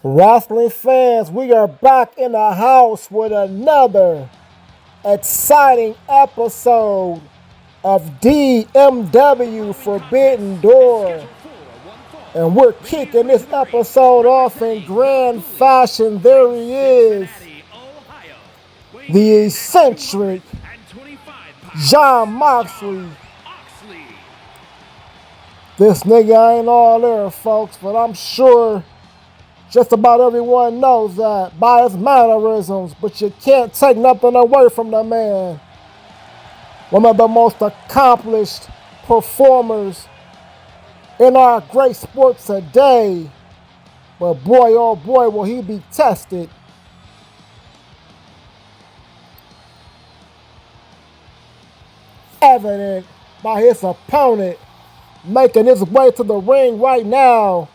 Wrestling fans, we are back in the house with another exciting episode of DMW Forbidden Door. And we're kicking this episode off in grand fashion. There he is, the eccentric John Moxley. This nigga ain't all there, folks, but I'm sure just about everyone knows that by his mannerisms, but you can't take nothing away from the man. One of the most accomplished performers in our great sport today. But boy, oh boy, will he be tested. Evident by his opponent making his way to the ring right now.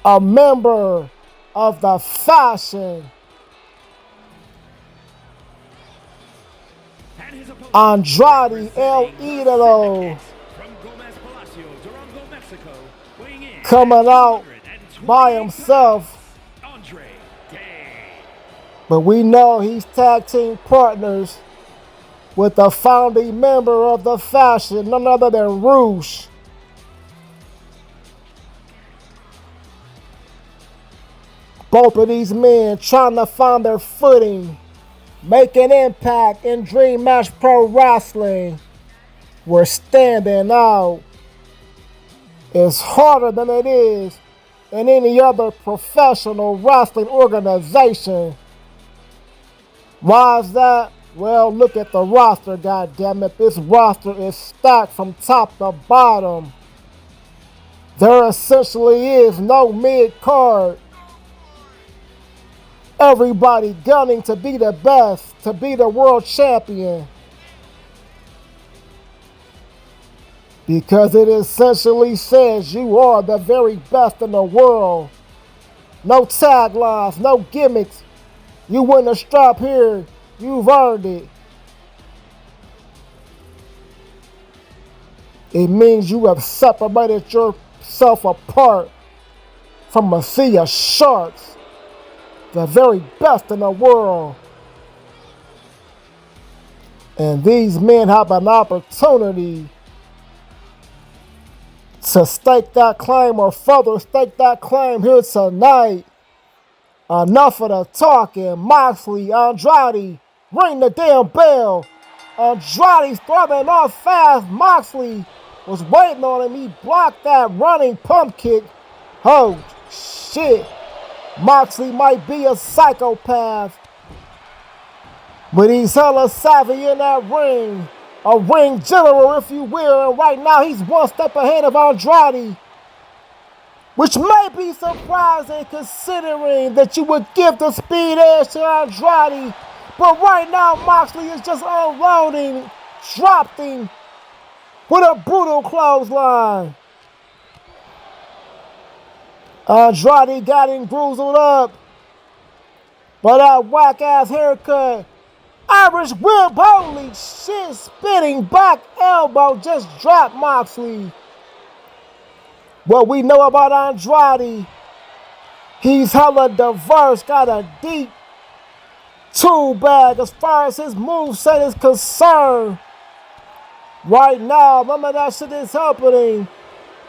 A member of the Fashion, Andrade El Idolo, coming out by himself. But we know he's tag team partners with the founding member of the Fashion, none other than Rouge. Both of these men trying to find their footing, make an impact in Dream Match Pro Wrestling. We're standing out. It's harder than it is in any other professional wrestling organization. Why is that? Well, look at the roster, goddammit. This roster is stacked from top to bottom. There essentially is no mid-card. Everybody gunning to be the best, to be the world champion. Because it essentially says you are the very best in the world. No taglines, no gimmicks. You win a strap here, you've earned it. It means you have separated yourself apart from a sea of sharks. The very best in the world. And these men have an opportunity to stake that claim or further stake that claim here tonight. Enough of the talking. Moxley, Andrade, ring the damn bell. Andrade's throwing off fast. Moxley was waiting on him. He blocked that running pump kick. Oh, shit. Moxley might be a psychopath, but he's hella savvy in that ring. A ring general, if you will, and right now he's one step ahead of Andrade, which may be surprising considering that you would give the speed edge to Andrade, but right now Moxley is just unloading, dropping with a brutal clothesline. Andrade got him bruised up by that whack-ass haircut. Irish whip, holy shit, spinning back elbow just dropped Moxley. What we know about Andrade, he's hella diverse, got a deep tool bag as far as his moveset is concerned. Right now, none of that shit is happening.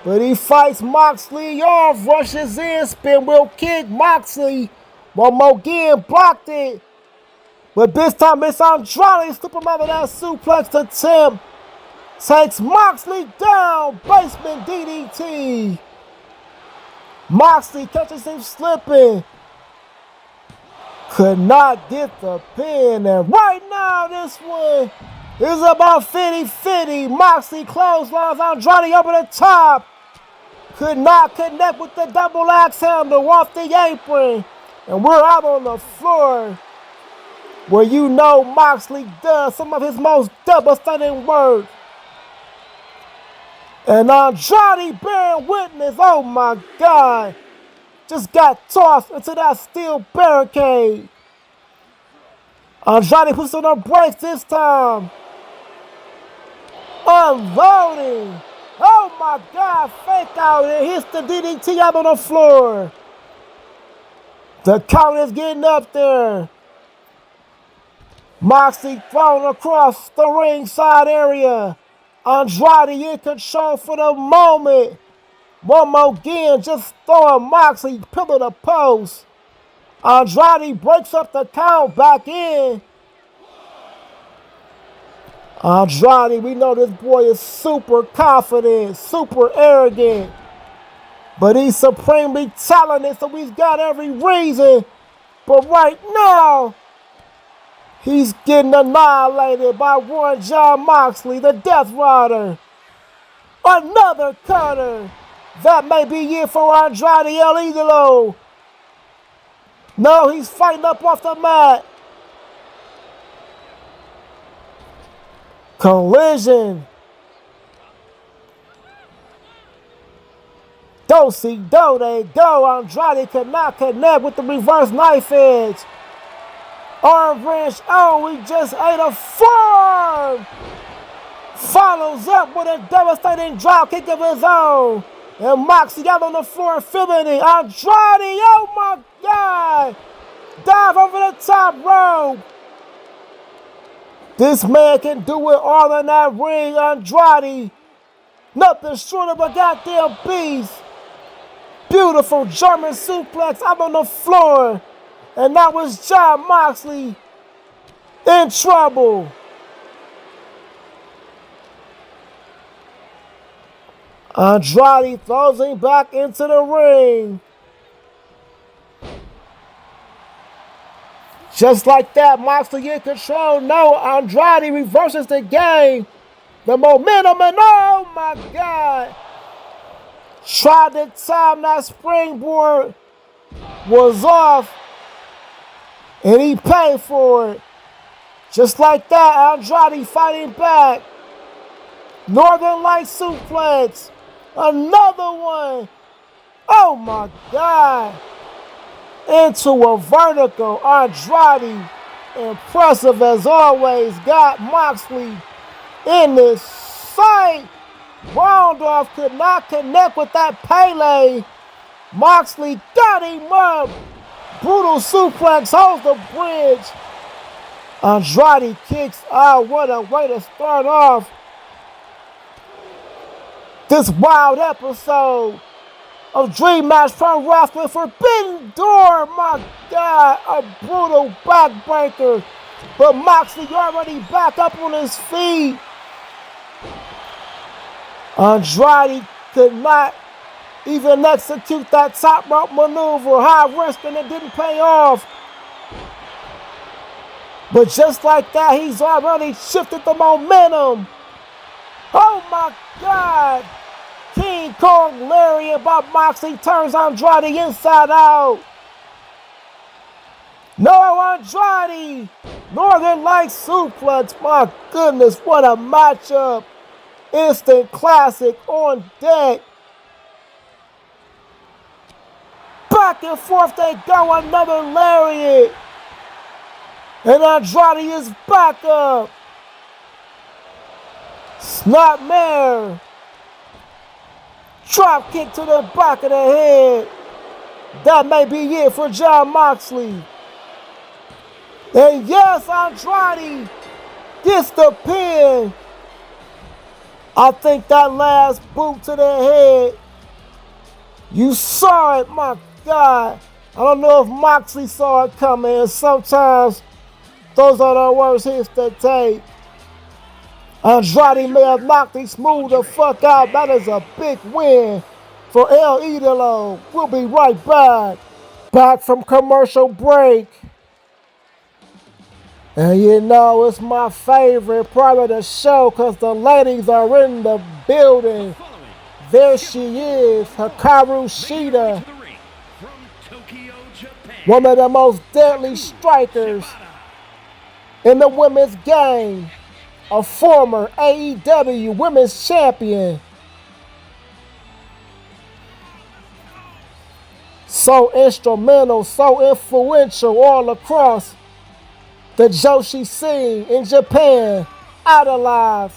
But he fights Moxley off, rushes in, spin wheel kick, Moxley. One more again, blocked it. But this time it's Andrade, slip him out of that suplex attempt. Takes Moxley down, basement DDT. Moxley catches him slipping. Could not get the pin. And right now this one is about 50-50. Moxley clotheslines Andrade over the top. Could not connect with the double axe handle off the apron. And we're out on the floor where you know Moxley does some of his most devastating work. And Andrade bearing witness, oh my God, just got tossed into that steel barricade. Andrade puts on the brakes this time. Unloading. Oh my God, fake out and hits the DDT out on the floor. The count is getting up there. Moxley thrown across the ringside area. Andrade in control for the moment. One more again, just throwing Moxley pillar to post. Andrade breaks up the count back in. Andrade, we know this boy is super confident, super arrogant. But he's supremely talented, so he's got every reason. But right now, he's getting annihilated by one Jon Moxley, the Death Rider. Another cutter. That may be it for Andrade El Idolo. No, he's fighting up off the mat. Collision. Do-si-do, they go. Andrade could not connect with the reverse knife edge. Arm wrench. Oh, we just ate a forearm. Follows up with a devastating drop kick of his own. And Moxley out on the floor feeling it. Andrade, oh my God. Dive over the top rope. This man can do it all in that ring. Andrade, nothing short of a goddamn beast. Beautiful German suplex out on the floor. And that was Jon Moxley in trouble. Andrade throws him back into the ring. Just like that, Moxley in control. No, Andrade reverses the game. The momentum, and oh my God. Tried to time that springboard, was off, and he paid for it. Just like that, Andrade fighting back. Northern Light suplex. Another one. Oh my God. Into a vertical. Andrade, impressive as always, got Moxley in this fight. Rondorf could not connect with that Pele. Moxley got him up. Brutal suplex holds the bridge. Andrade kicks out. What a way to start off this wild episode of Dream Match Pro Wrestling. Forbidden Door, my God, a brutal backbreaker. But Moxley already back up on his feet. Andrade could not even execute that top rope maneuver. High risk and it didn't pay off. But just like that, he's already shifted the momentum. Oh my God. King Kong lariat by Moxley turns Andrade inside out. No, Andrade. Northern Light suplex. My goodness, what a matchup. Instant classic on deck. Back and forth they go. Another lariat. And Andrade is back up. Snapmare. Drop kick to the back of the head. That may be it for Jon Moxley. And yes, Andrade gets the pin. I think that last boot to the head, you saw it, my God. I don't know if Moxley saw it coming. And sometimes those are the worst hits to take. Andrade may have knocked him smooth the fuck out. That is a big win for El Idolo. We'll be right back. Back from commercial break. And you know, it's my favorite part of the show because the ladies are in the building. There she is, Hikaru Shida. One of the most deadly strikers in the women's game. A former AEW Women's Champion. So instrumental, so influential all across the Joshi scene in Japan. Idolized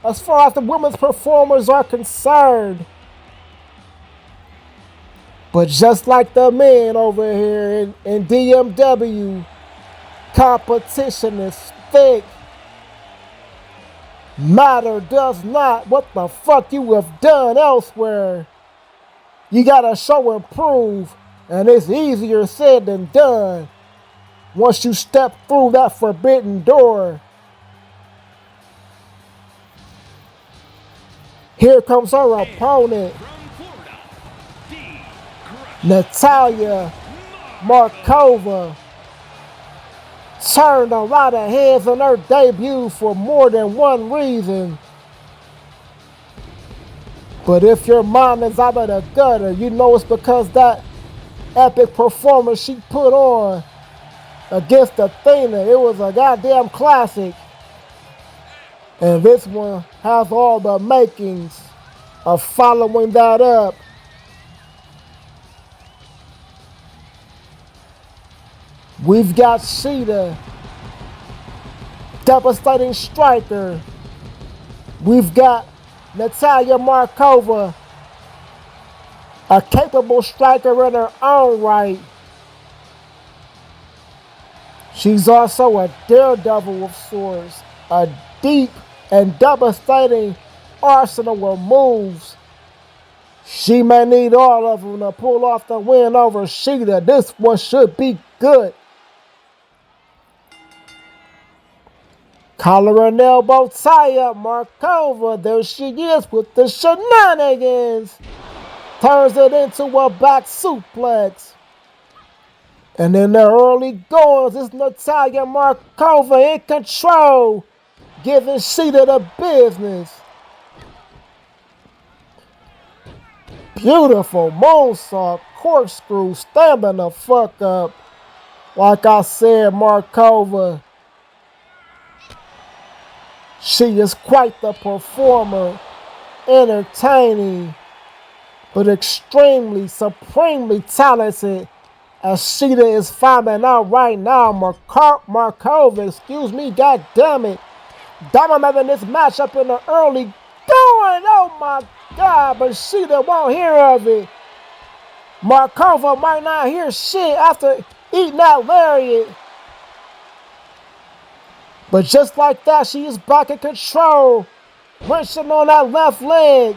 as far as the women's performers are concerned. But just like the men over here in DMW, competition is thick. Matter does not what the fuck you have done elsewhere. You gotta show and prove, and it's easier said than done once you step through that forbidden door. Here comes her opponent, Natalia Markova. Turned a lot of heads on her debut for more than one reason. But if your mind is out of the gutter, you know it's because that epic performance she put on against Athena, it was a goddamn classic. And this one has all the makings of following that up. We've got Sheeta, devastating striker. We've got Natalia Markova, a capable striker in her own right. She's also a daredevil of sorts, a deep and devastating arsenal of moves. She may need all of them to pull off the win over Sheeta. This one should be good. Collar and elbow tie-up, Markova, there she is with the shenanigans. Turns it into a back suplex. And in the early goings, it's Natalia Markova in control, giving Sheeta the business. Beautiful moonsault, corkscrew, standing the fuck up. Like I said, Markova, she is quite the performer, entertaining, but extremely, supremely talented, as Sheeta is finding out right now. Markova, god damn it, dominating this matchup in the early going. Oh my God, but Sheeta won't hear of it. Markova might not hear shit after eating that lariat. But just like that, she is back in control, wrenching on that left leg.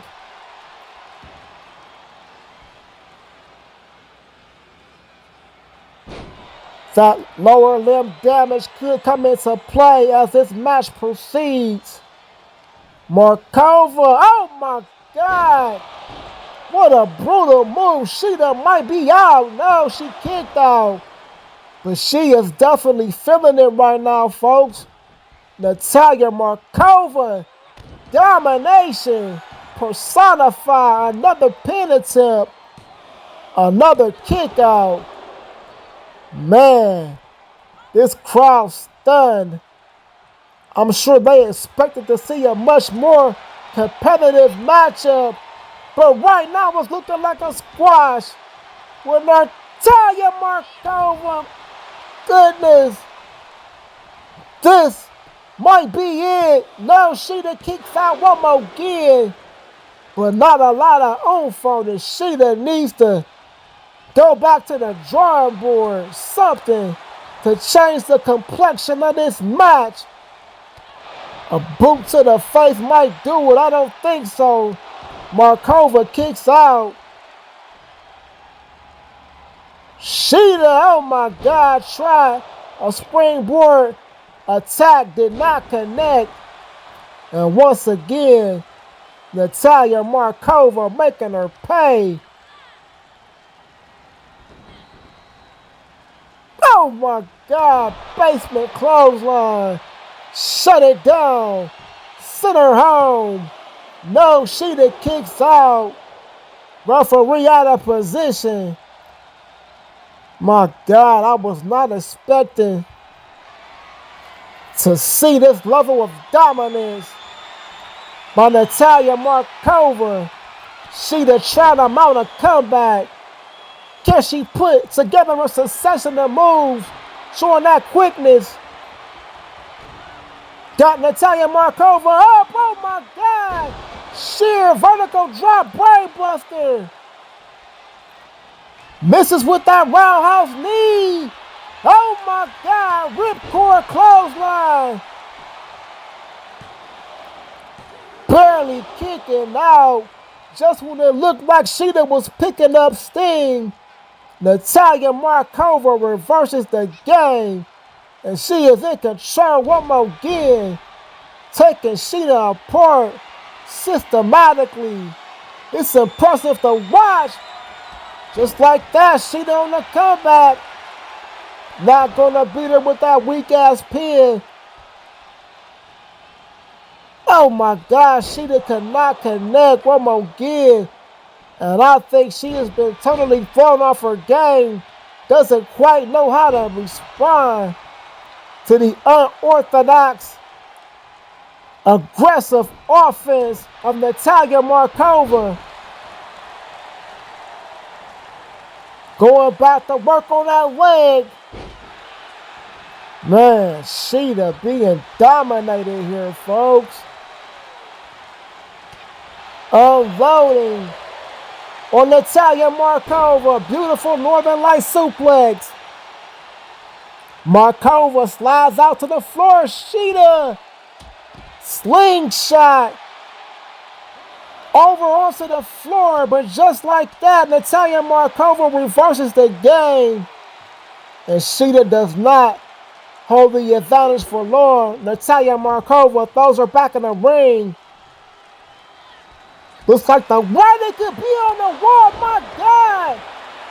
That lower limb damage could come into play as this match proceeds. Markova, oh my God, what a brutal move. Sheeta might be out. No, she kicked out. But she is definitely feeling it right now, folks. Natalia Markova, domination, personify, another pin attempt, another kick out. Man, this crowd stunned. I'm sure they expected to see a much more competitive matchup, but right now it's looking like a squash with Natalia Markova. Goodness, this might be it. No, Sheeta kicks out one more again, but not a lot of oomph on it. Sheeta needs to go back to the drawing board, something to change the complexion of this match. A boot to the face might do it. I don't think so. Markova kicks out. Sheeta, oh my God, tried a springboard attack, did not connect. And once again, Natalia Markova making her pay. Oh my God, basement clothesline. Shut it down. Send her home. No, Sheeta kicks out. Referee out of position. My God, I was not expecting to see this level of dominance by Natalia Markova. Sheeta trying to mount a comeback. Can she put together a succession of moves, showing that quickness? Got Natalia Markova up. Oh my God. Sheer vertical drop brainbuster. Misses with that roundhouse knee. Oh my God. Ripcord clothesline. Barely kicking out. Just when it looked like Sheeta was picking up steam, Natalia Markova reverses the game. And she is in control one more again. Taking Sheeta apart systematically. It's impressive to watch. Just like that, Sheeta on the comeback. Not gonna beat her with that weak ass pin. Oh my God, Sheeta cannot connect one more again. And I think she has been totally thrown off her game. Doesn't quite know how to respond to the unorthodox, aggressive offense of Natalia Markova. Going back to work on that leg. Man, Sheeta being dominated here, folks. Unloading on Natalia Markova. Beautiful Northern Light suplex. Markova slides out to the floor. Sheeta. Slingshot. Over onto the floor. But just like that, Natalia Markova reverses the game. And Sheeta does not hold the advantage for long. Natalia Markova throws her back in the ring. Looks like the writing could be on the wall. My God.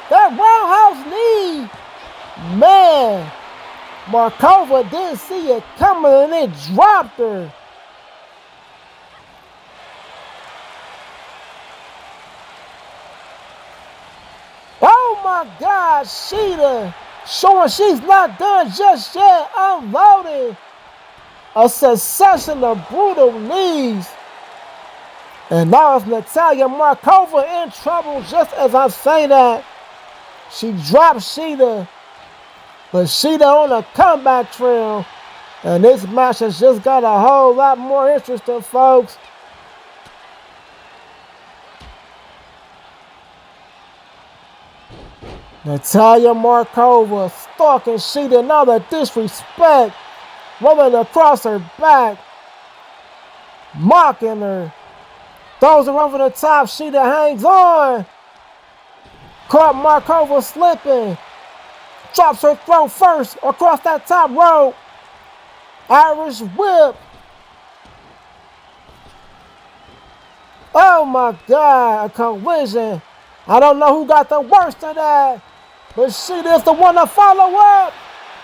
That roundhouse knee. Man. Markova didn't see it coming and it dropped her. Oh my God. Sheeta showing she's not done just yet. Unloading a succession of brutal knees. And now it's Natalia Markova in trouble just as I say that. She dropped Sheeta. But Sheeta on a comeback trail. And this match has just got a whole lot more interesting, folks. Natalia Markova stalking Sheeta. Now the disrespect. Rolling across her back. Mocking her. Throws her over the top. Sheeta hangs on. Caught Markova slipping. Drops her throat first across that top rope. Irish whip. Oh my God, a collision. I don't know who got the worst of that. But Sheeta's the one to follow up.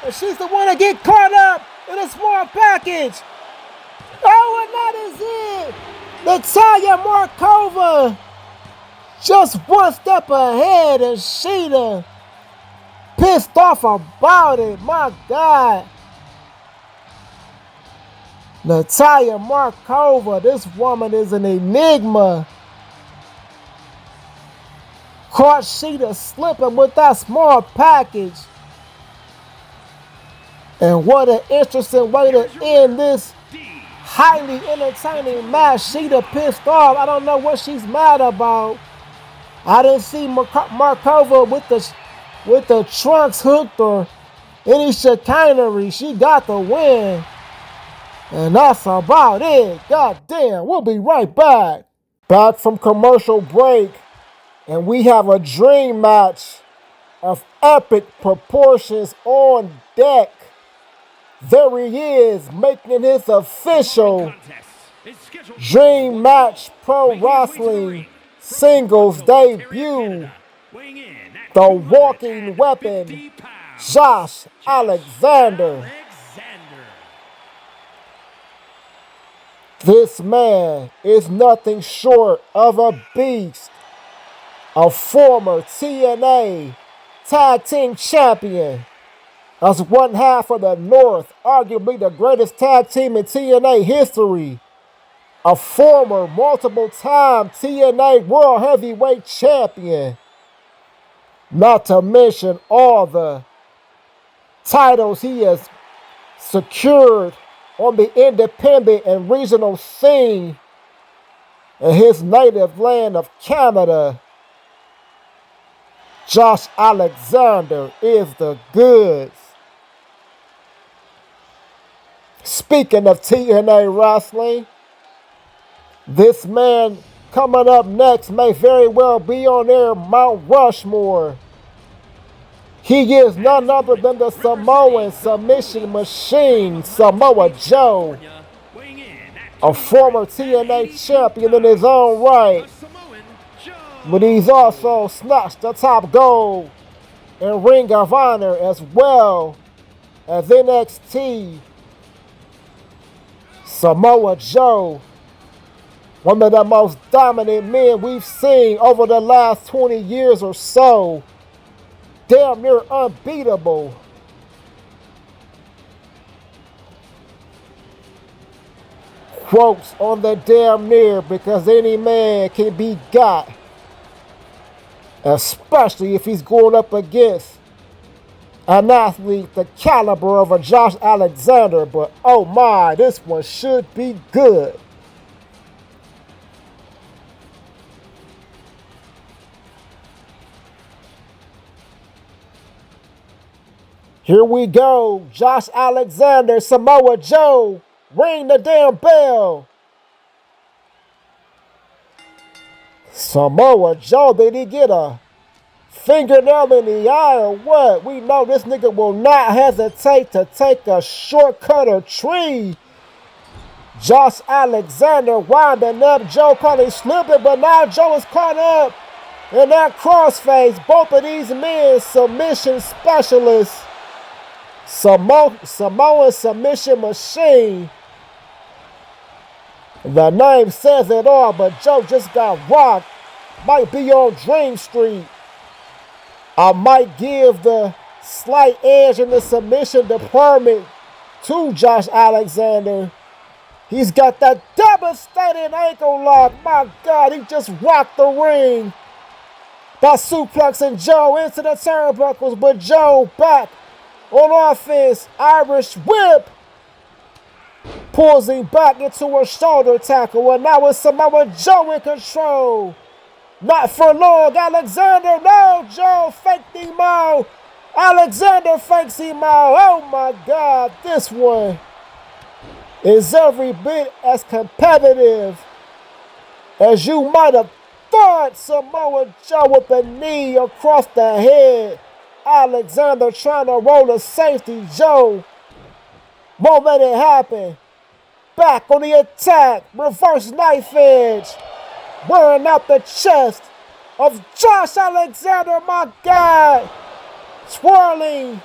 And she's the one to get caught up in a small package. Oh, and that is it. Natalia Markova just one step ahead, and Sheeta pissed off about it. My God. Natalia Markova, this woman is an enigma. Caught Sheeta slipping with that small package. And what an interesting way to end this highly entertaining match. Sheeta pissed off. I don't know what she's mad about. I didn't see Markova with the trunks hooked or any chicanery. She got the win. And that's about it. God damn. We'll be right back. Back from commercial break. And we have a dream match of epic proportions on deck. There he is, making his official Dream Match Pro Wrestling singles debut. The walking weapon, Josh Alexander. This man is nothing short of a beast. A former TNA Tag Team Champion. As one half of the North, arguably the greatest tag team in TNA history. A former multiple-time TNA World Heavyweight Champion. Not to mention all the titles he has secured on the independent and regional scene in his native land of Canada. Josh Alexander is the goods. Speaking of TNA wrestling, this man coming up next may very well be on their Mount Rushmore. He is none other than the Samoan submission machine, Samoa Joe, a former TNA champion in his own right. But he's also snatched the top gold in Ring of Honor as well as NXT. Samoa Joe, one of the most dominant men we've seen over the last 20 years or so. Damn near unbeatable. Quotes on the damn near because any man can be got. Especially if he's going up against an athlete the caliber of a Josh Alexander. But oh my, this one should be good. Here we go. Josh Alexander, Samoa Joe. Ring the damn bell. Samoa Joe, did he get a fingernail in the eye or what? We know this nigga will not hesitate to take a shortcut or tree. Josh Alexander winding up. Joe probably slipping, but now Joe is caught up in that crossface. Both of these men, submission specialists. Samoan submission machine. The name says it all, but Joe just got rocked. Might be on Dream Street. I might give the slight edge in the submission department to Josh Alexander. He's got that devastating ankle lock. My God, he just rocked the ring by suplexing Joe into the turnbuckles, but Joe back on offense. Irish whip. Pulls him back into a shoulder tackle, and now it's Samoa Joe in control. Not for long. Alexander, no, Joe faked him out. Alexander fakes him out. Oh my God, this one is every bit as competitive as you might have thought. Samoa Joe with a knee across the head. Alexander trying to roll a safety. Joe won't let it happen. Back on the attack. Reverse knife edge. Wearing out the chest of Josh Alexander. My God. Swirling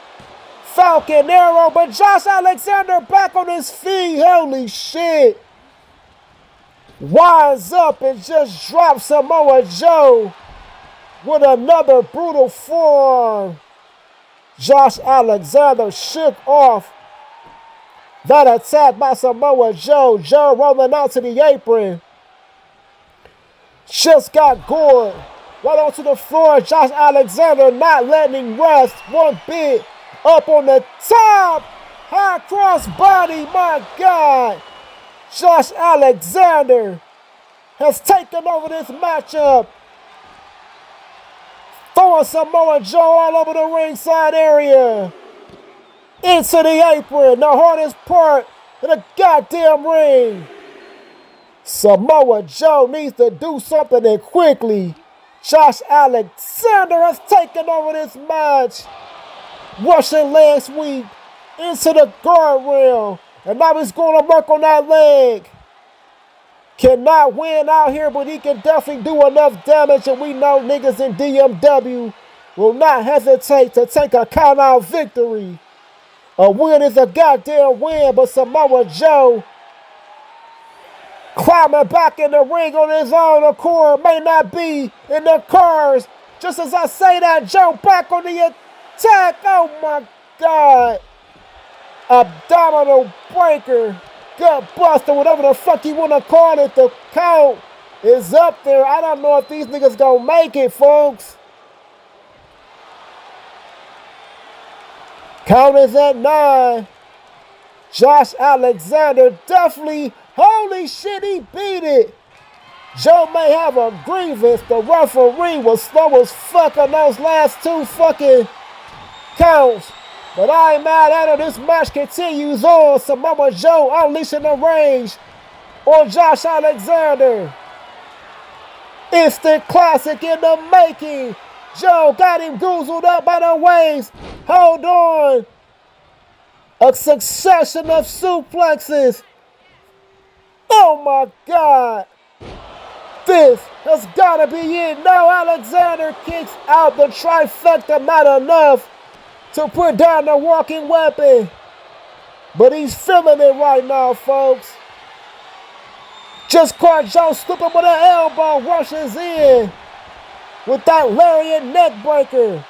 Falcon Arrow. But Josh Alexander back on his feet. Holy shit. Winds up and just drops Samoa Joe with another brutal forearm. Josh Alexander shook off that attack by Samoa Joe. Joe rolling out to the apron. Just got gored right onto the floor. Josh Alexander not letting him rest one bit. Up on the top. High cross body. My God. Josh Alexander has taken over this matchup. Throwing Samoa Joe all over the ringside area. Into the apron, the hardest part of the goddamn ring. Samoa Joe needs to do something and quickly. Josh Alexander has taken over this match. Russian leg sweep into the guardrail. And now he's going to work on that leg. Cannot win out here, but he can definitely do enough damage. And we know niggas in DMW will not hesitate to take a count-out victory. A win is a goddamn win, but Samoa Joe climbing back in the ring on his own accord may not be in the cards. Just as I say that, Joe back on the attack. Oh my God. Abdominal breaker, gut buster, whatever the fuck you want to call it. The count is up there. I don't know if these niggas gonna make it, folks. Count is at 9. Josh Alexander definitely, holy shit, he beat it. Joe may have a grievance. The referee was slow as fuck on those last two fucking counts. But I ain't mad at her. This match continues on. Samoa Joe unleashing the rage on Josh Alexander. Instant classic in the making. Joe got him goozled up by the waist. Hold on. A succession of suplexes. Oh my God. This has got to be it. No, Alexander kicks out the trifecta, not enough to put down the walking weapon. But he's feeling it right now, folks. Just caught Joe slipping with an elbow, rushes in with that lariat neck breaker.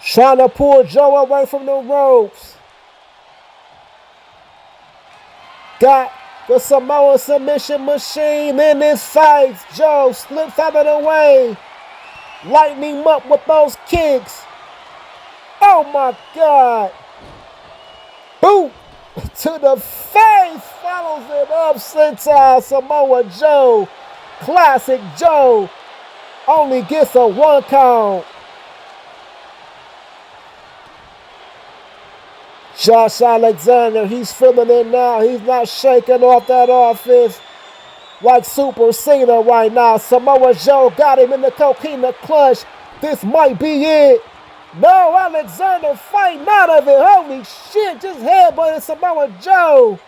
Trying to pull Joe away from the ropes. Got the Samoa submission machine in his sights. Joe slips out of the way. Lighting him up with those kicks. Oh my God. Boot to the face. Follows it up. Sentai Samoa Joe. Classic Joe. Only gets a 1 count. Josh Alexander, he's feeling it now. He's not shaking off that offense like Super Cena right now. Samoa Joe got him in the coquina clutch. This might be it. No, Alexander fighting out of it. Holy shit, just headbutted Samoa Joe.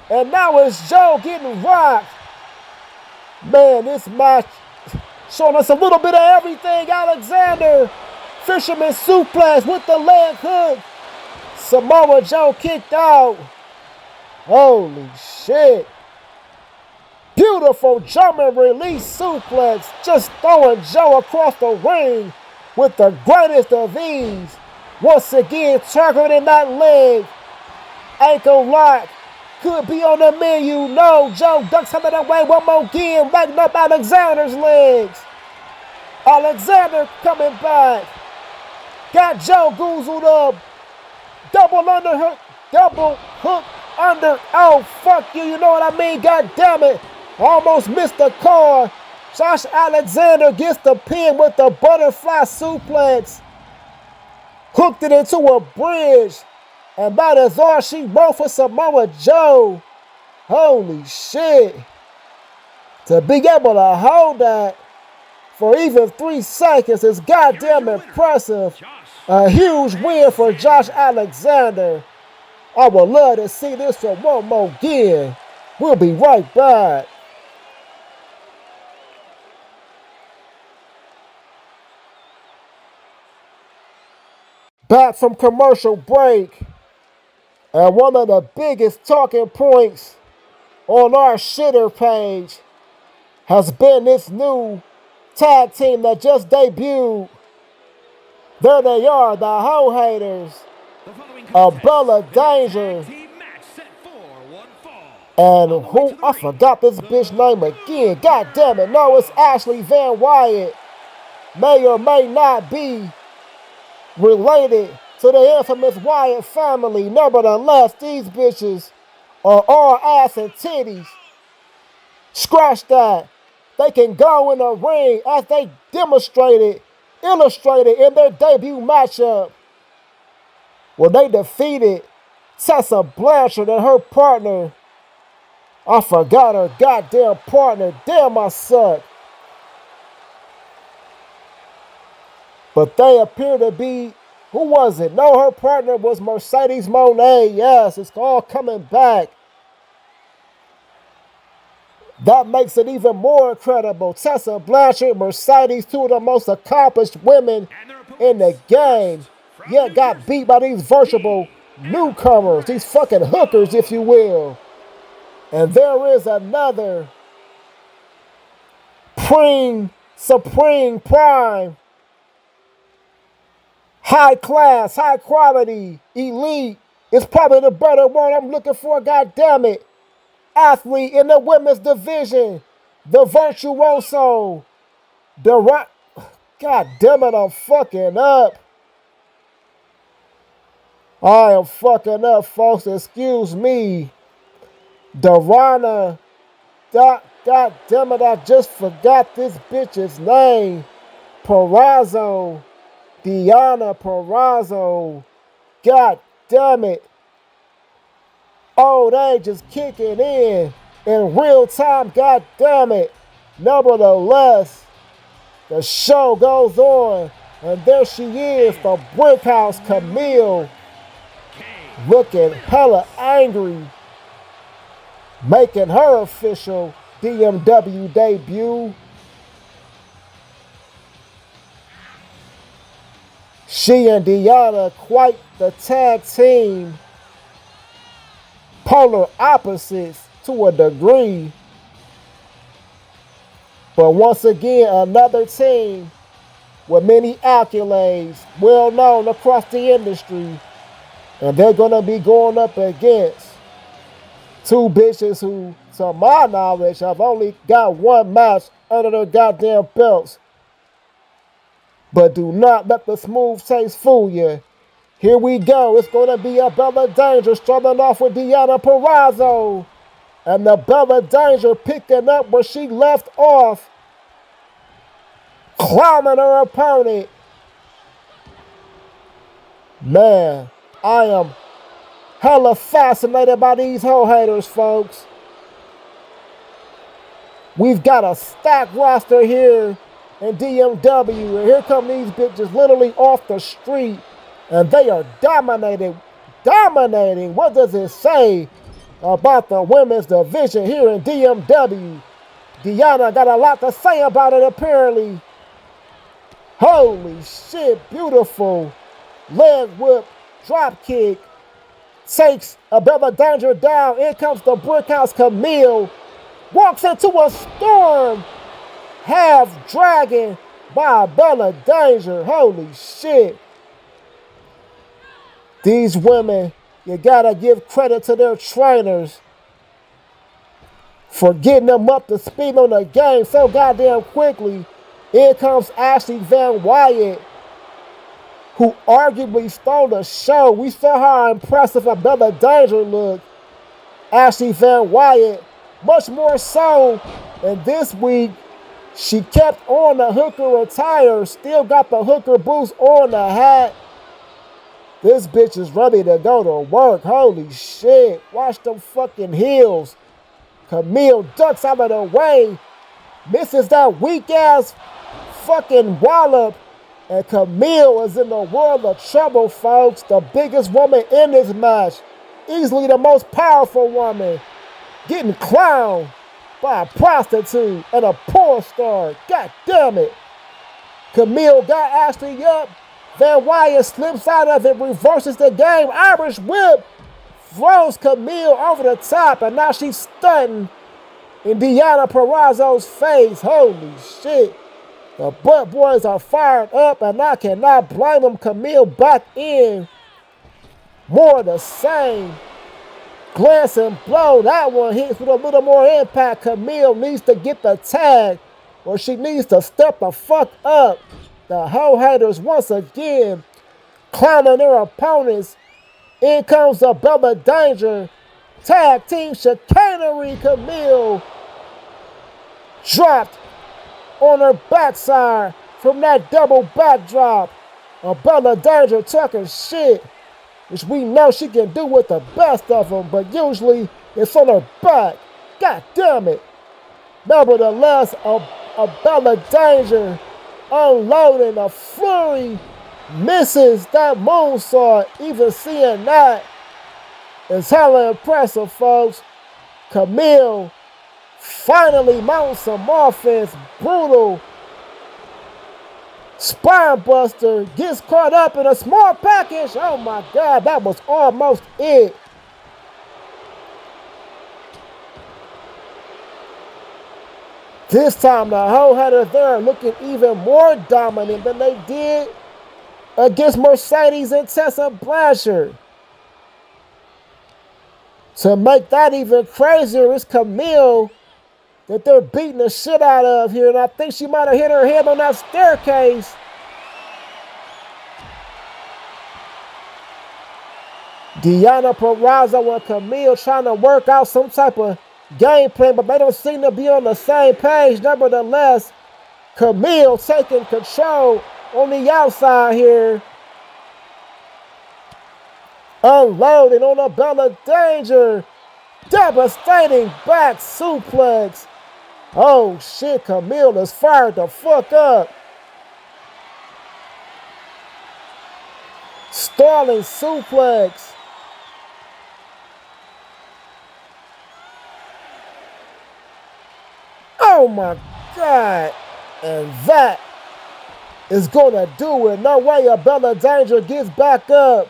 And now it's Joe getting rocked. Man, this match showing us a little bit of everything. Alexander, fisherman suplex with the leg hook. Samoa Joe kicked out. Holy shit. Beautiful German release suplex. Just throwing Joe across the ring with the greatest of ease. Once again, targeting that leg. Ankle lock. Could be on the menu. No, Joe ducks out of the way one more again. Racking up Alexander's legs. Alexander coming back. Got Joe goozled up. Double underhook, double hook under. Oh, fuck you. You know what I mean? God damn it. Almost missed the car. Josh Alexander gets the pin with the butterfly suplex. Hooked it into a bridge. And that is all she wrote for Samoa Joe. Holy shit. To be able to hold that for even 3 seconds is goddamn impressive. A huge win for Josh Alexander. I would love to see this for one more again. We'll be right back. Back from commercial break. And one of the biggest talking points on our shitter page has been this new tag team that just debuted. There they are, the Ho Haters, Bella Danger, and who, I forgot this bitch name again. God damn it, no, it's Ashley Van Wyatt. May or may not be related to the infamous Wyatt family. Nevertheless, these bitches are all ass and titties. Scratch that. They can go in the ring as they illustrated in their debut matchup when they defeated Tessa Blanchard and her partner. I forgot her goddamn partner. Damn, I suck. But they appear to be, who was it? No, her partner was Mercedes Moné. Yes, it's all coming back. That makes it even more incredible. Tessa Blanchard, Mercedes, two of the most accomplished women in the game, yet got beat by these virtual newcomers, these fucking hookers, if you will. And there is another supreme prime, high class, high quality, elite. It's probably the better word I'm looking for, god damn it. Athlete in the women's division, the virtuoso, God damn it, I'm fucking up. I am fucking up, folks. Excuse me. Darana. God damn it, I just forgot this bitch's name. Purrazzo. Deonna Purrazzo. God damn it. Old age is kicking in real time. God damn it. Nevertheless, the show goes on. And there she is, the Brickhouse Camille. Looking hella angry. Making her official DMW debut. She and Deonna quite the tag team. Polar opposites to a degree. But once again, another team with many accolades, well known across the industry. And they're going to be going up against two bitches who, to my knowledge, have only got one match under their goddamn belts. But do not let the smooth taste fool you. Here we go. It's going to be a Bella Danger starting off with Deonna Purrazzo. And the Bella Danger picking up where she left off. Clowning her opponent. Man, I am hella fascinated by these hoe haters, folks. We've got a stacked roster here in DMW. And here come these bitches literally off the street. And they are dominating. What does it say about the women's division here in DMW? Deonna got a lot to say about it, apparently. Holy shit, beautiful. Leg whip, drop kick. Takes a Bella Danger down. In comes the Brickhouse Camille. Walks into a storm. Half dragon by Bella Danger. Holy shit. These women, you gotta give credit to their trainers for getting them up to speed on the game so goddamn quickly. In comes Ashley Van Wyatt, who arguably stole the show. We saw how impressive a Bella Danger looked. Ashley Van Wyatt, much more so. And this week, she kept on the hooker attire, still got the hooker boots on the hat. This bitch is ready to go to work. Holy shit. Watch them fucking heels. Camille ducks out of the way. Misses that weak-ass fucking wallop. And Camille is in the world of trouble, folks. The biggest woman in this match. Easily the most powerful woman. Getting clowned by a prostitute and a porn star. God damn it. Camille got Ashley up. Van Wyatt slips out of it, reverses the game. Irish whip throws Camille over the top, and now she's stunting in Deonna Purrazzo's face. Holy shit. The Butt Boys are fired up, and I cannot blame them. Camille back in. More the same. Glance and blow. That one hits with a little more impact. Camille needs to get the tag, or she needs to step the fuck up. The hoe haters once again clowning their opponents. In comes the Bella Danger. Tag team chicanery. Camille dropped on her backside from that double backdrop. A Bella Danger talking shit, which we know she can do with the best of them, but usually it's on her back. God damn it. Nevertheless, a Bella Danger unloading a flurry, misses that moonsault. Even seeing that is hella impressive, folks. Camille finally mounts some offense. Brutal spine buster, gets caught up in a small package. Oh my God, that was almost it. This time the hoe hatter there looking even more dominant than they did against Mercedes and Tessa Blanchard. To make that even crazier, it's Camille that they're beating the shit out of here, and I think she might have hit her head on that staircase. Deonna Purrazzo and Camille trying to work out some type of game plan, but they don't seem to be on the same page. Nevertheless, Camille taking control on the outside here. Unloading on a Bella Danger. Devastating back suplex. Oh shit, Camille is fired the fuck up. Stalling suplex. Oh my God. And that is gonna do it. No way a Bella Danger gets back up.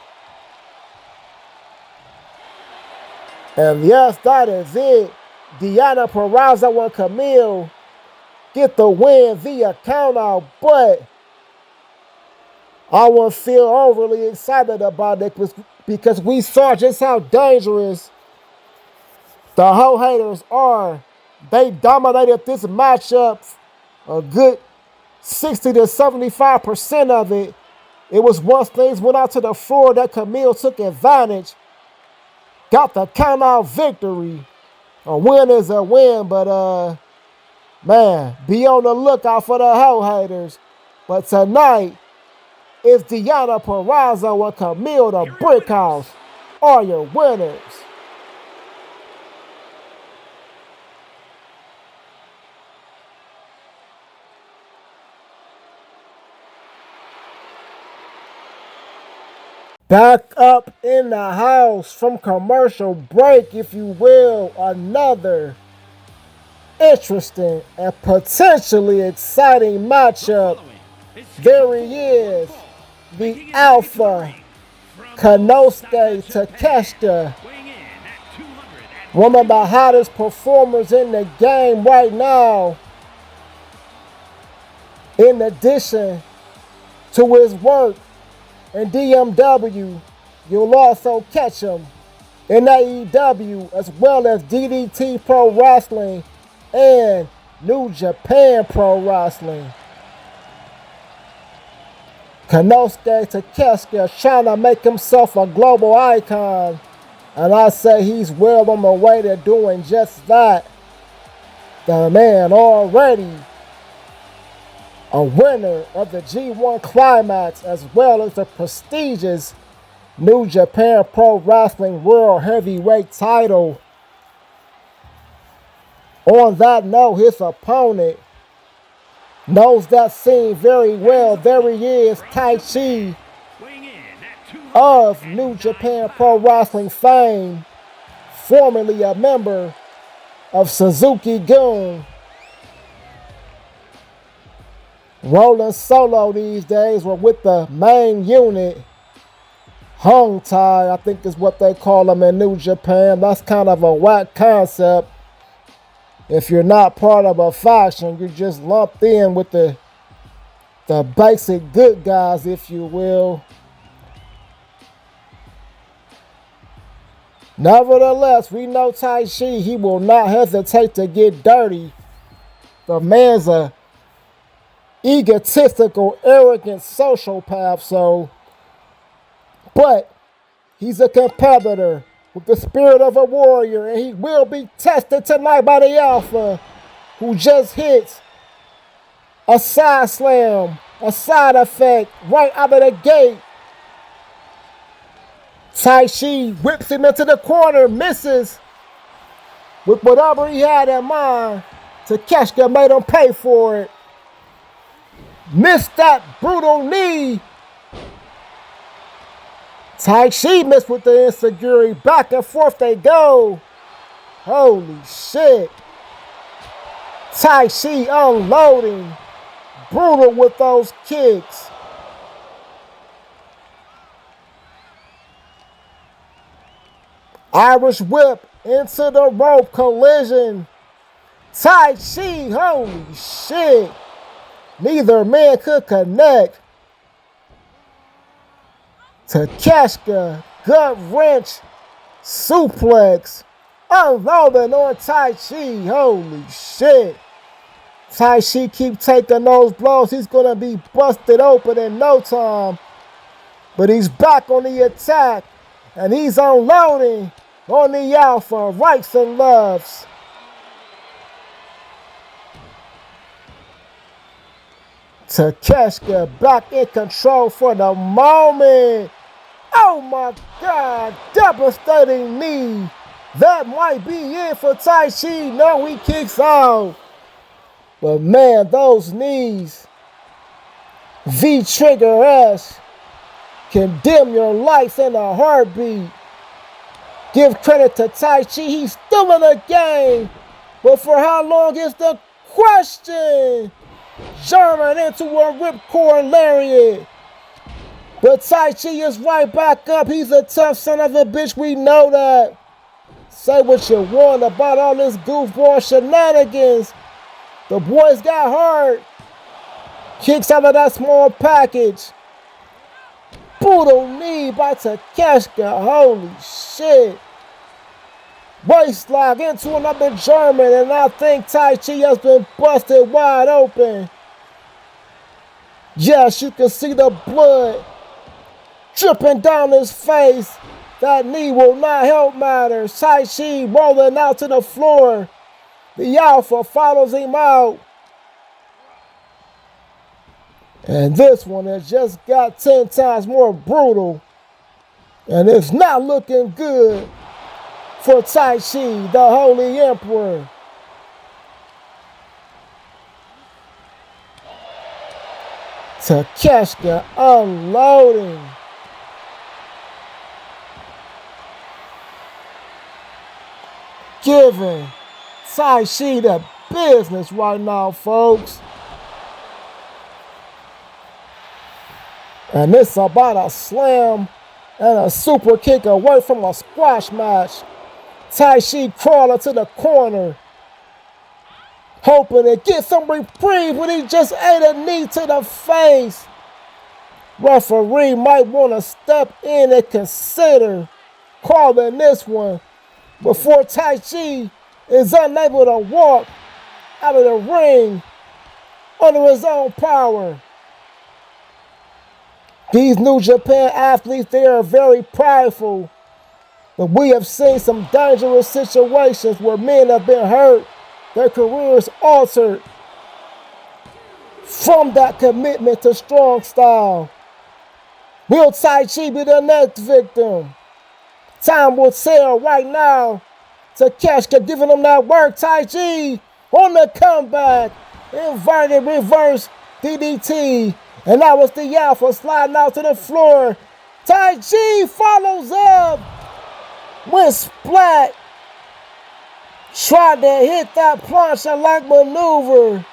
And yes, that is it. Deonna Purrazzo and Camille get the win via countout, but I won't feel overly excited about it because we saw just how dangerous the Ho Haters are. They dominated this matchup a good 60 to 75% of it. It was once things went out to the floor that Camille took advantage. Got the countout victory. A win is a win, but man, be on the lookout for the Ho Haters. But tonight, it's Deonna Purrazzo and Camille the Brickhouse are your winners. Back up in the house from commercial break, if you will, another interesting and potentially exciting matchup. There he is, the Alpha, Konosuke Takeshita, one of the hottest performers in the game right now. In addition to his work in DMW, you'll also catch him in AEW as well as DDT Pro Wrestling and New Japan Pro Wrestling. Konosuke Takeshita trying to make himself a global icon, and I say he's well on the way to doing just that. The man already a winner of the G1 Climax as well as the prestigious New Japan Pro Wrestling World Heavyweight title. On that note, his opponent knows that scene very well. There he is, Taichi of New Japan Pro Wrestling fame, formerly a member of Suzuki-gun. Rolling solo these days, or with the main unit. Hung tie, I think is what they call them in New Japan. That's kind of a whack concept. If you're not part of a faction, you're just lumped in with the basic good guys, if you will. Nevertheless, we know Taichi, he will not hesitate to get dirty. The man's a egotistical, arrogant sociopath, but he's a competitor with the spirit of a warrior, and he will be tested tonight by the Alpha, who just hits a side slam, a side effect right out of the gate. Taichi whips him into the corner, misses with whatever he had in mind. Takeshita made him pay for it. Missed that brutal knee. Taichi missed with the insecurity. Back and forth they go. Holy shit. Taichi unloading. Brutal with those kicks. Irish whip into the rope collision. Taichi, holy shit. Neither man could connect. Takeshita, gut wrench, suplex, unloading on Taichi. Holy shit. Taichi keep taking those blows. He's going to be busted open in no time. But he's back on the attack. And he's unloading on the Alpha, rights and loves. Takeshita back in control for the moment. Oh my God, devastating knee. That might be it for Taichi. No, he kicks out. But man, those knees, V-Trigger-esque, can dim your life in a heartbeat. Give credit to Taichi, he's still in the game. But for how long is the question? German into a ripcord lariat. But Taichi is right back up. He's a tough son of a bitch, we know that. Say what you want about all this goofball shenanigans. The boys got hurt. Kicks out of that small package. Brutal knee by Takeshita. Holy shit. Waist lock into another German, and I think Taichi has been busted wide open. Yes, you can see the blood dripping down his face. That knee will not help matters. Taichi rolling out to the floor. The Alpha follows him out. And this one has just got 10 times more brutal. And it's not looking good for Taichi, the Holy Emperor. Takeshita unloading. Giving Taichi the business right now, folks. And it's about a slam and a super kick away from a squash match. Taichi crawling to the corner, hoping to get some reprieve, but he just ate a knee to the face. Referee might want to step in and consider calling this one before Taichi is unable to walk out of the ring under his own power. These New Japan athletes, they are very prideful. But we have seen some dangerous situations where men have been hurt, their careers altered from that commitment to strong style. Will Taichi be the next victim? Time will tell right now. Takeshita giving him that work. Taichi on the comeback. Inverted reverse DDT. And that was the Alpha sliding out to the floor. Taichi follows up. Went splat. Tried to hit that plancha-like maneuver.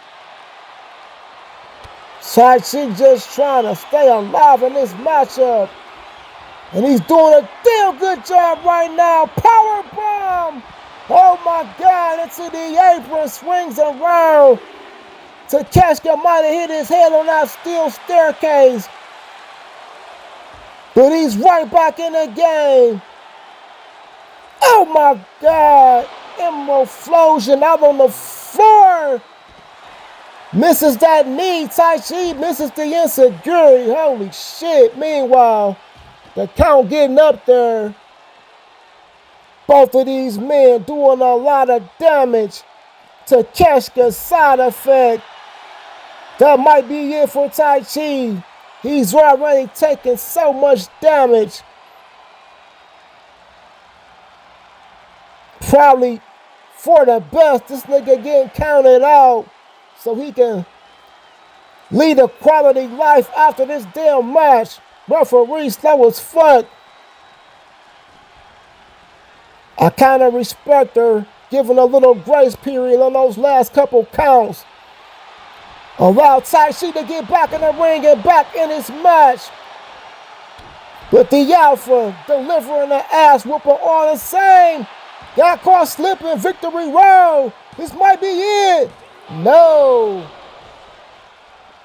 Taichi just trying to stay alive in this matchup. And he's doing a damn good job right now. Power bomb. Oh my God, into the apron, swings around. Takeshita might have hit his head on that steel staircase. But he's right back in the game. Oh my God. Emerald out on the floor. Misses that knee. Taichi misses the enziguri. Holy shit. Meanwhile, the count getting up there. Both of these men doing a lot of damage. Takeshita's side effect. That might be it for Taichi. He's already taken so much damage. Probably for the best, this nigga getting counted out so he can lead a quality life after this damn match. Referee slow as fuck. I kind of respect her giving a little grace period on those last couple counts. Allow Taichi to get back in the ring and back in his match. But the Alpha delivering the ass whooping all the same. Got caught slipping, victory road. This might be it. No.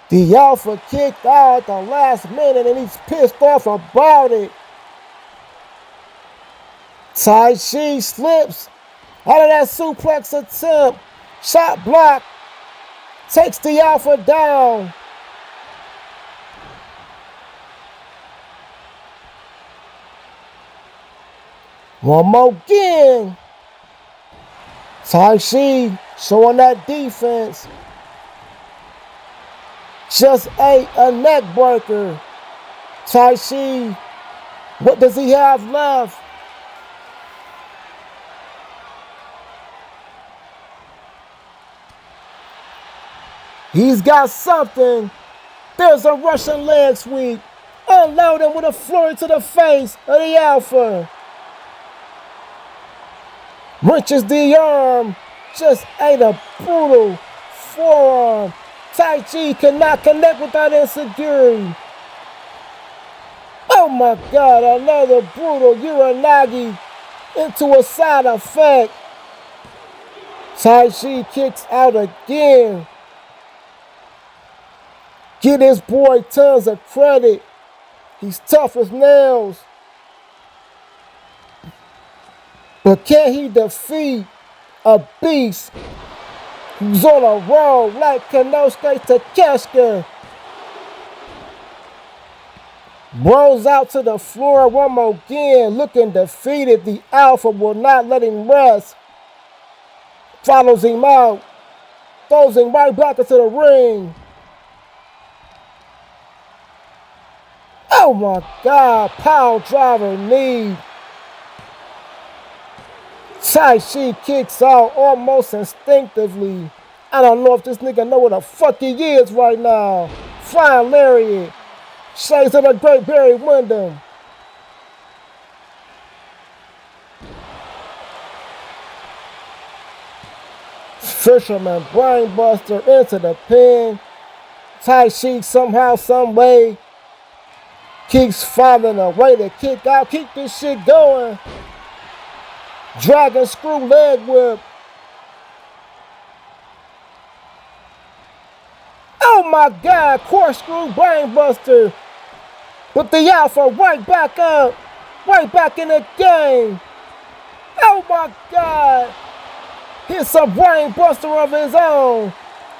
The Alpha kicked out at the last minute and he's pissed off about it. Taichi slips out of that suplex attempt. Shot block. Takes the Alpha down. One more again. Taichi showing that defense. Just ate a neck breaker. Taichi, what does he have left? He's got something. There's a Russian leg sweep. Unload him with a flurry to the face of the Alpha. Wrenches the arm. Just ate a brutal forearm. Taichi cannot connect with that insecurity. Oh my God, another brutal Uranagi into a side effect. Taichi kicks out again. Get this boy tons of credit. He's tough as nails. But can he defeat a beast who's on a roll like Konosuke Takeshita? Rolls out to the floor one more again, looking defeated. The Alpha will not let him rest. Follows him out. Throws him right back into the ring. Oh my God, power driver knee. Taichi kicks out almost instinctively. I don't know if this nigga know what the fuck he is right now. Flying lariat. Shades of the Great Barry Windham. Fisherman brainbuster into the pin. Taichi somehow, some way keeps finding a way to kick out. Keep this shit going. Dragon screw leg whip. Oh my God, corkscrew brainbuster. But the Alpha right back up. Right back in the game. Oh my God. Hits a brainbuster of his own.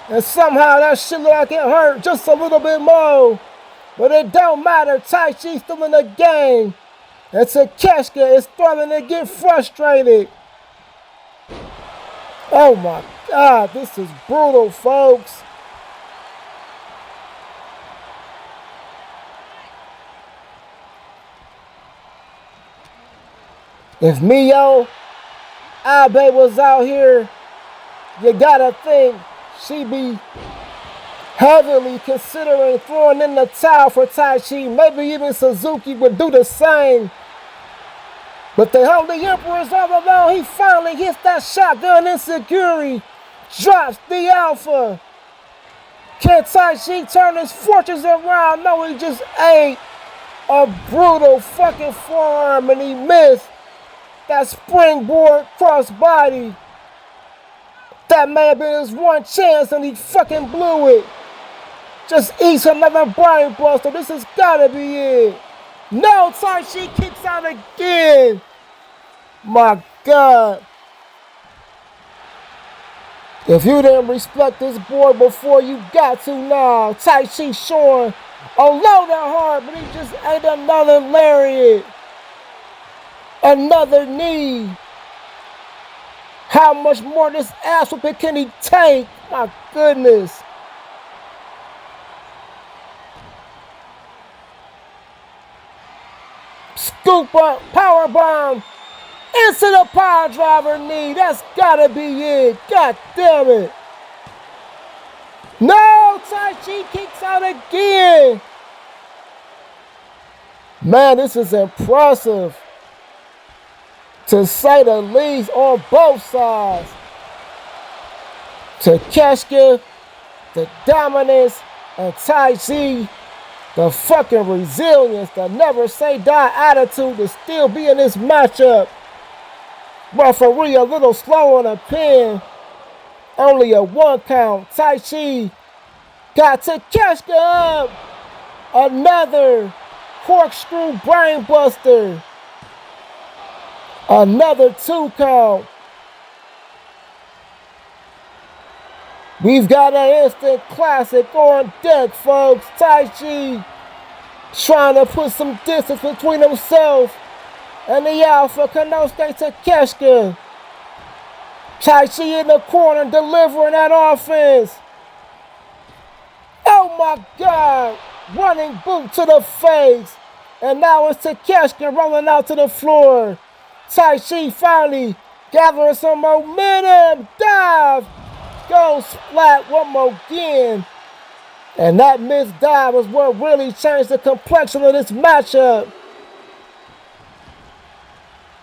And somehow that shit look like it hurt just a little bit more. But it don't matter. Taichi's still in the game. And Takeshita is starting to get frustrated. Oh my God, this is brutal, folks. If Mio Abe was out here, you gotta think she'd be heavily considering throwing in the towel for Taichi. Maybe even Suzuki would do the same. But the Holy Emperor is all alone. He finally hits that shotgun insecurity. Drops the Alpha. Can Taichi turn his fortunes around? No, he just ate a brutal fucking forearm and he missed that springboard crossbody. That may have been his one chance and he fucking blew it. Just eats another brain buster. This has gotta be it. No, Taichi kicks out again. My God. If you didn't respect this boy before, you got to now. Taichi showing a load of heart, but he just ate another lariat. Another knee. How much more this ass whooping can he take? My goodness. Scoop up, power bomb, into the power driver knee. That's gotta be it. God damn it. No, Taichi kicks out again. Man, this is impressive, to say the least, on both sides. Takeshita, the dominance, and Taichi, the fucking resilience, the never say die attitude to still be in this matchup. Referee a little slow on a pin. Only a 1 count. Taichi got Takeshita up. Another corkscrew brainbuster. Another 2 count. We've got an instant classic on deck, folks. Taichi trying to put some distance between himself And the Alpha Konosuke Takeshita. Taichi in the corner delivering that offense. Oh my God. Running boot to the face. And now it's Takeshita rolling out to the floor. Taichi finally gathering some momentum. Dive. Goes splat one more again. And that missed dive was what really changed the complexion of this matchup.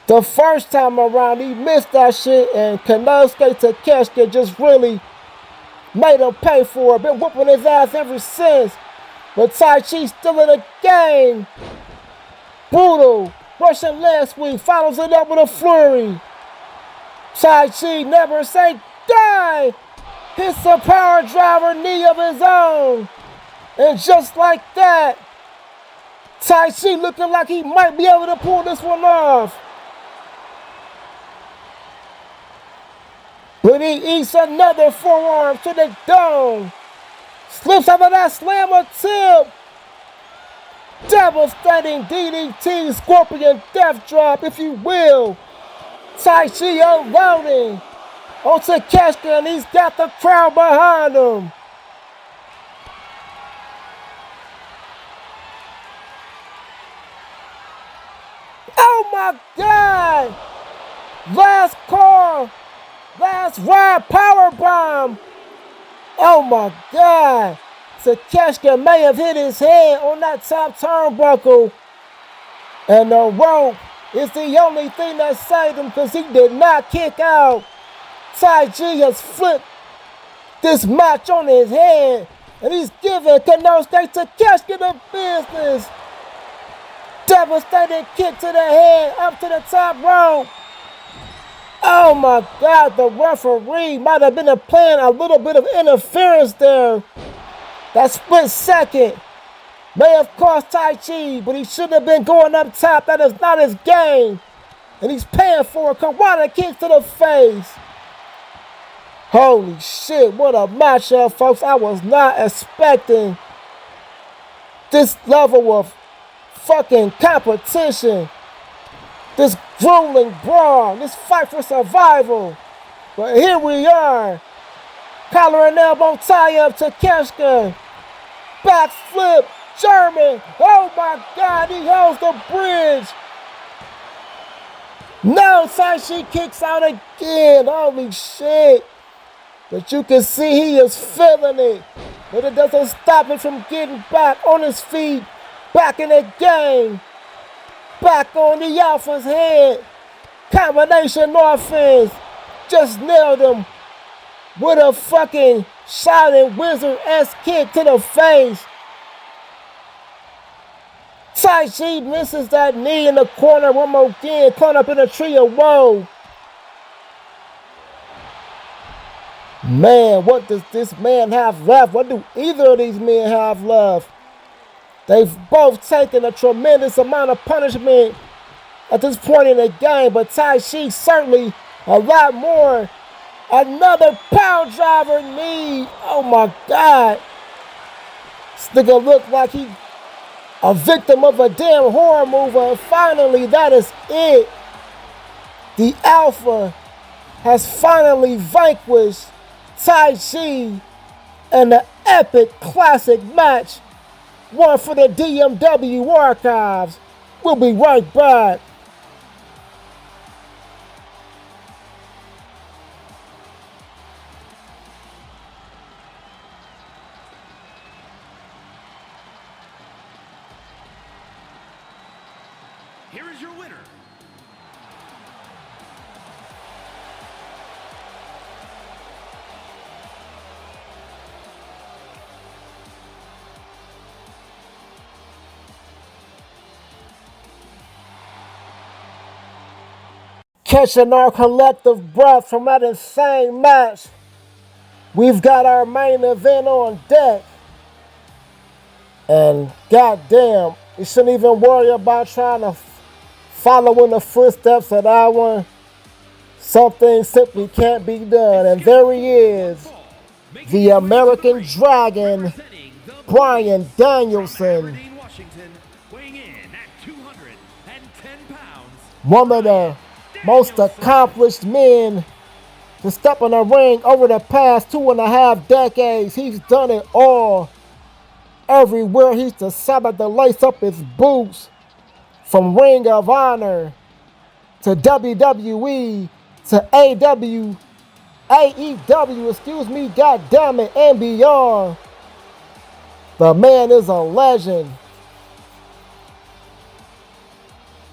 The first time around, he missed that shit, and Konosuke Takeshita just really made him pay for it. Been whooping his ass ever since. But Taichi still in the game. Brutal. Russian leg sweep. Follows it up with a flurry. Taichi never say die. Hits a power driver knee of his own. And just like that, Taichi looking like he might be able to pull this one off. But he eats another forearm to the dome. Slips out of that slammer tip. Devastating DDT, Scorpion Death Drop, if you will. Taichi unloading on Takeshita, and he's got the crowd behind him. Oh my God! Last call. Last ride powerbomb. Oh my God. Takeshita may have hit his head on that top turnbuckle. And the rope is the only thing that saved him because he did not kick out. Taichi has flipped this match on his head. And he's giving Konosuke Takeshita the business. Devastating kick to the head, up to the top rope. Oh my God, the referee might have been playing a little bit of interference there. That split second may have cost Taichi, but he shouldn't have been going up top. That is not his game. And he's paying for a Karate kick to the face. Holy shit, what a matchup, folks. I was not expecting this level of fucking competition. This grueling brawl, this fight for survival. But here we are. Collar and elbow tie-up to Takeshita. Backflip, German. Oh my God, he holds the bridge. No, Taichi kicks out again. Holy shit. But you can see he is feeling it. But it doesn't stop him from getting back on his feet. Back in the game. Back on the Alpha's head. Combination offense. Just nailed him with a fucking Shining Wizard-esque kick to the face. Taichi misses that knee in the corner one more again. Caught up in a tree of woe. Man, what does this man have left? What do either of these men have left? They've both taken a tremendous amount of punishment at this point in the game, but Taichi certainly a lot more. Another power driver knee. Oh my God. This nigga looked like he a victim of a damn horror movie, and finally that is it. The Alpha has finally vanquished Taichi in the epic classic match. One for the DMW archives. We'll be right back. Here is your winner. Catching our collective breath from that insane match, we've got our main event on deck. And goddamn, you shouldn't even worry about trying to follow in the footsteps of that one. Something simply can't be done. And there he is, the American Dragon, Bryan Danielson. Weighing in at 210 pounds, One of the most accomplished men to step in the ring over the past 2.5 decades. He's done it all. Everywhere he's decided to lace up his boots, from Ring of Honor to WWE to AEW, excuse me, goddammit, and beyond. The man is a legend.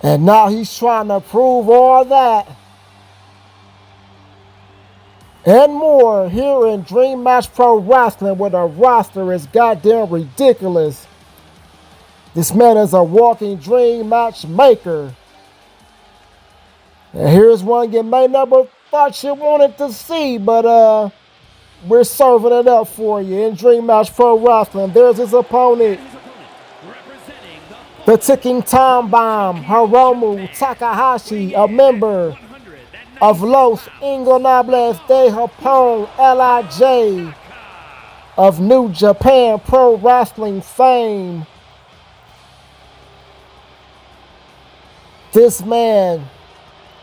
And now he's trying to prove all that and more here in Dream Match Pro Wrestling, where the roster is goddamn ridiculous. This man is a walking dream matchmaker. And here's one you may never thought you wanted to see, but we're serving it up for you in Dream Match Pro Wrestling. There's his opponent, the ticking time bomb, Hiromu Takahashi, a member of Los Ingobernables de Japón, LIJ, of New Japan Pro Wrestling fame. This man,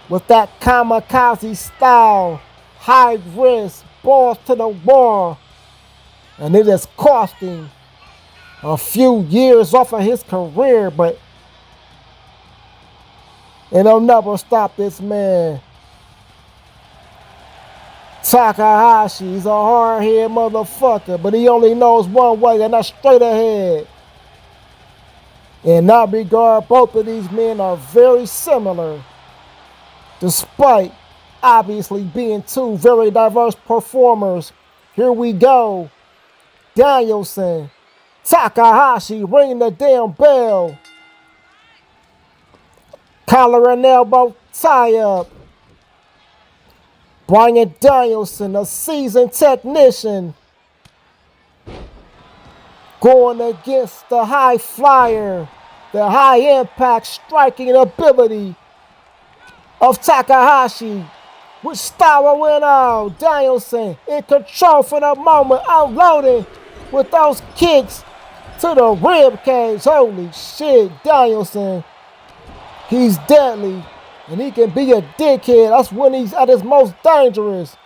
with that kamikaze style, high risk, balls to the wall, and it is costing a few years off of his career, but it'll never stop this man. Takahashi's a hard-headed motherfucker, but he only knows one way, and that's straight ahead. In that regard, both of these men are very similar, despite obviously being two very diverse performers. Here we go. Danielson, Takahashi ringing the damn bell. Collar and elbow tie-up. Bryan Danielson, a seasoned technician, going against the high flyer, the high impact striking ability of Takahashi. Which style went out? Danielson in control for the moment, unloading with those kicks to the rib cage. Holy shit, Danielson. He's deadly, and he can be a dickhead. That's when he's at his most dangerous.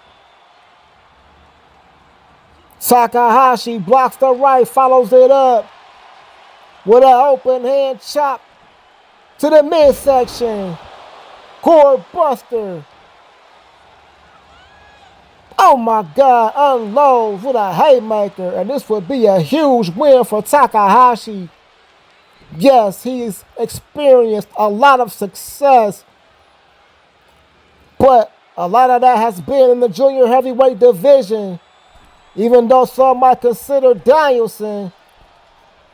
Takahashi blocks the right, follows it up with an open hand chop to the midsection. Core buster. Oh my God, unloads with a haymaker, and this would be a huge win for Takahashi. Yes, he's experienced a lot of success, but a lot of that has been in the junior heavyweight division, even though some might consider Danielson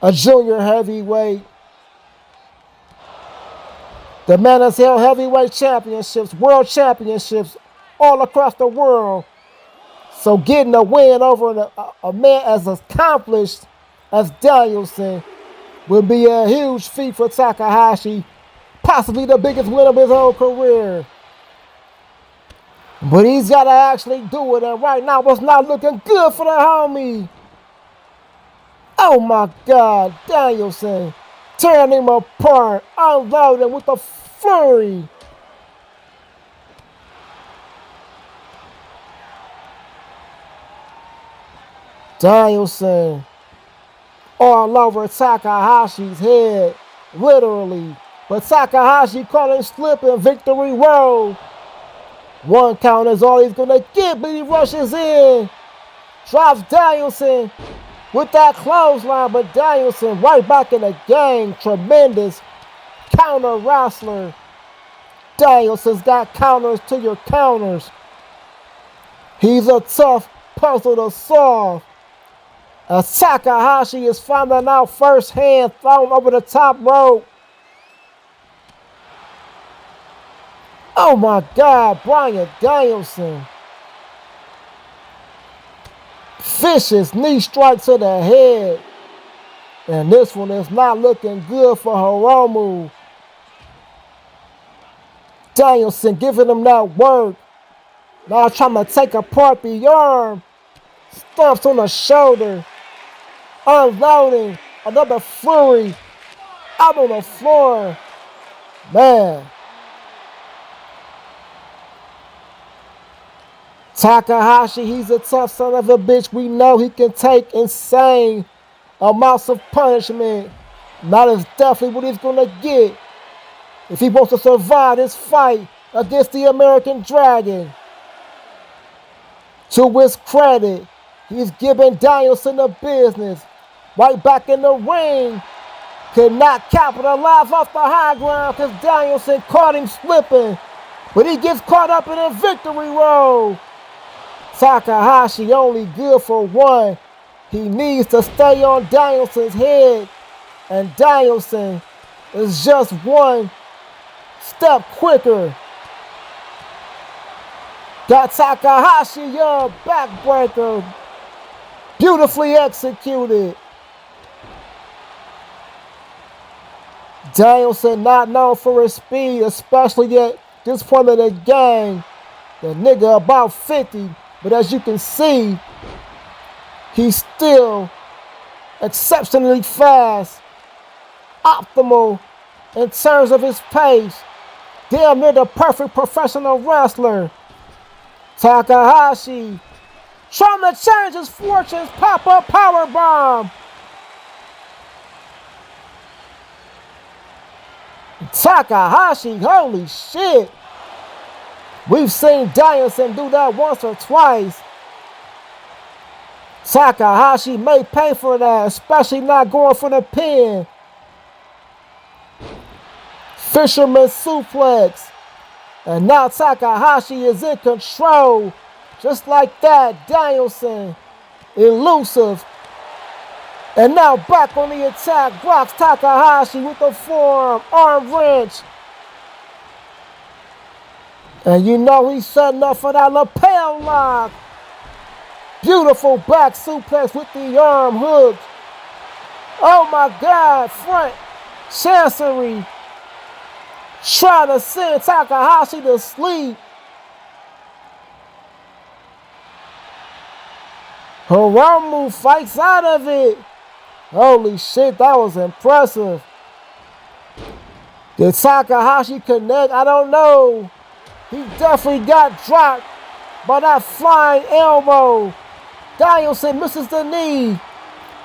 a junior heavyweight. The man has held heavyweight championships, world championships all across the world. So getting a win over a man as accomplished as Danielson would be a huge feat for Takahashi, possibly the biggest win of his whole career. But he's got to actually do it, and right now it's not looking good for the homie. Oh my God, Danielson tearing him apart, unloading with the fury. Danielson all over Takahashi's head, literally. But Takahashi caught him slipping, victory road. One count is all he's going to get, but he rushes in. Drops Danielson with that clothesline, but Danielson right back in the game. Tremendous counter wrestler. Danielson's got counters to your counters. He's a tough puzzle to solve. As Takahashi is finding out firsthand, thrown over the top rope. Oh my God, Bryan Danielson. Vicious knee strike to the head. And this one is not looking good for Hiromu. Danielson giving him that work. Now trying to take apart the arm. Stomps on the shoulder. Unloading. Another flurry. Out on the floor. Man. Takahashi, he's a tough son of a bitch. We know he can take insane amounts of punishment. That is definitely what he's going to get if he wants to survive this fight against the American Dragon. To his credit, he's giving Danielson the business. Right back in the ring. Could not capitalize off the high ground because Danielson caught him slipping. But he gets caught up in a victory roll. Takahashi only good for one. He needs to stay on Danielson's head. And Danielson is just one step quicker. Got Takahashi, your backbreaker. Beautifully executed. Danielson not known for his speed, especially at this point of the game. The nigga about 50, but as you can see, he's still exceptionally fast, optimal in terms of his pace. Damn near the perfect professional wrestler. Takahashi trying to change his fortunes, pop-up powerbomb. Takahashi, holy shit. We've seen Danielson do that once or twice. Takahashi may pay for that, especially not going for the pin. Fisherman suplex. And now Takahashi is in control. Just like that, Danielson, elusive. And now back on the attack, rocks Takahashi with the forearm, arm wrench. And you know he's setting up for that lapel lock. Beautiful back suplex with the arm hook. Oh my God, front chancery. Trying to send Takahashi to sleep. Hiromu fights out of it. Holy shit, that was impressive. Did Takahashi connect? I don't know. He definitely got dropped by that flying elbow. Danielson misses the knee.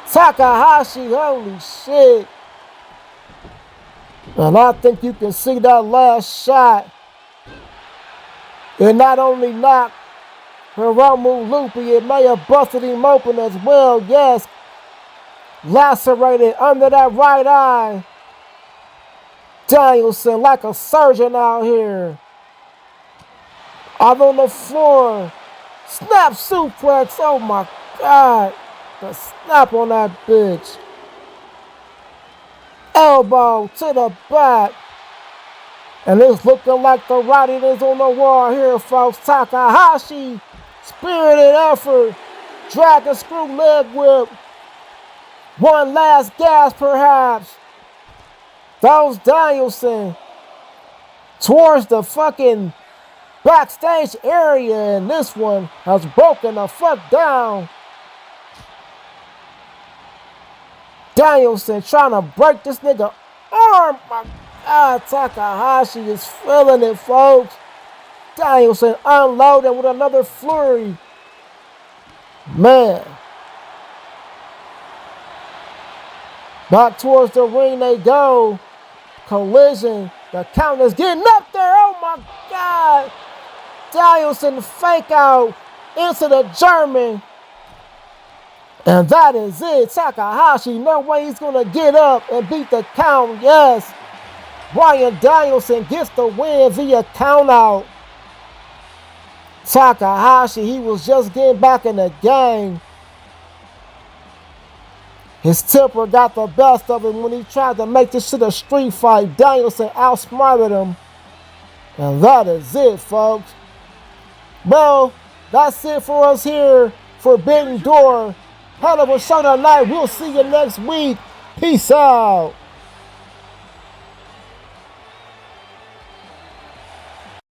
Takahashi, holy shit. And I think you can see that last shot. It not only knocked Hiromu loopy, it may have busted him open as well. Yes. Lacerated under that right eye. Danielson like a surgeon out here. Out on the floor. Snap suplex. Oh my God. The snap on that bitch. Elbow to the back. And it's looking like the writing is on the wall here, folks. Takahashi. Spirited effort. Dragon screw leg whip. One last gas, perhaps. That was Danielson towards the fucking backstage area, and this one has broken the fuck down. Danielson trying to break this nigga arm. My God, Takahashi is feeling it, folks. Danielson unloaded with another flurry. Man. Back towards the ring they go. Collision. The count is getting up there. Oh my God. Danielson fake out into the German. And that is it. Takahashi, no way he's going to get up and beat the count. Yes. Bryan Danielson gets the win via count out. Takahashi, he was just getting back in the game. His temper got the best of him when he tried to make this shit a street fight. Danielson outsmarted him. And that is it, folks. Well, that's it for us here. Forbidden Door. Hell of a show tonight. We'll see you next week. Peace out.